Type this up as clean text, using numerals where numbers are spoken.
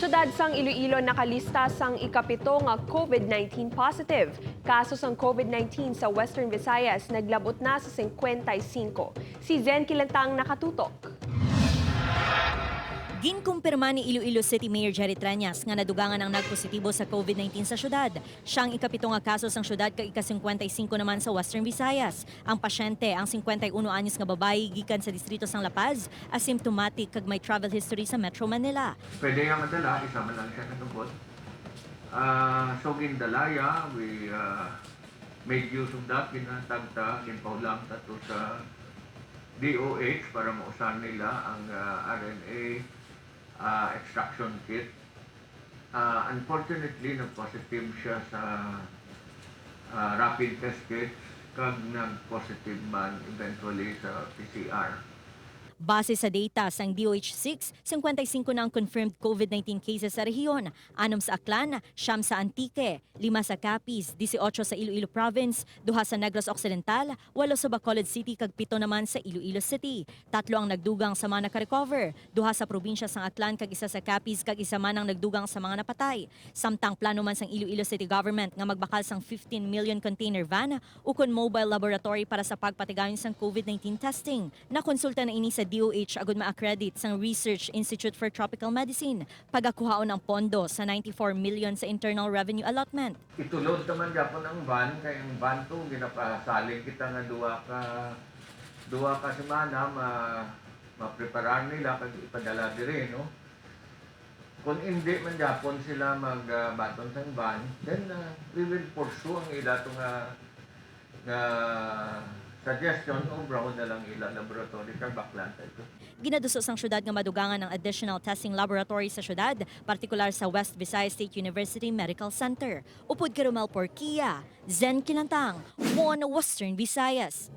Syudad sang Iloilo nakalista sang ikapito nga COVID-19 positive. Kaso sang COVID-19 sa Western Visayas naglabot na sa 55. Si Zen Kilantang nakatutok. Ginkumpirma ni Iloilo City Mayor Jerry Treñas nga nadugangan ang nagpositibo sa COVID-19 sa syudad. Siyang ikapito nga kaso sang syudad kag ika-55 naman sa Western Visayas. Ang pasyente, ang 51 anyos nga babae gikan sa distrito sang La Paz, asymptomatic kag may travel history sa Metro Manila. Pwede nga madala, isa man lang siya natubod. So gindalaya, we made use of that, ginatagta, ginpaulang tato sa DOH para mausan nila ang RNA extraction kit. Unfortunately, nag-positive siya sa rapid test kit kag nag-positive man eventually sa PCR. Base sa data sang DOH-6, 55 na ang confirmed COVID-19 cases sa rehiyon, 6 sa Aklan, 9 sa Antique, 5 sa Capiz, 18 sa Iloilo Province, 2 sa Negros Occidental, 8 sa Bacolod City kag 7 naman sa Iloilo City. 3 ang nagdugang sa mga naka-recover, 2 sa probinsya sang Aklan kag 1 sa Capiz kag 1 man ang nagdugang sa mga napatay. Samtang plano man sang Iloilo City Government nga magbakal sang 15 million container van ukon mobile laboratory para sa pagpatigayon sang COVID-19 testing. Nakonsulta na ini sa DOH agud ma-accredit sang Research Institute for Tropical Medicine pagakuhaon ng pondo sa 94 million sa Internal Revenue Allotment. Itulod naman Japon ang van, kay ang van to ginapasalig kita nga duwa ka semana mapreparar nila kag ipadala diri, no? Kung hindi man Japon sila magbaton sang van, then we will pursue ang ila to nga suggestion o brown na lang ila laboratory kag baklan ito. Ginaduso sang syudad nga madugangan ng additional testing laboratory sa syudad, partikular sa West Visayas State University Medical Center. Upod kay Romel Porquia, Zen Kilantang, One Western Visayas.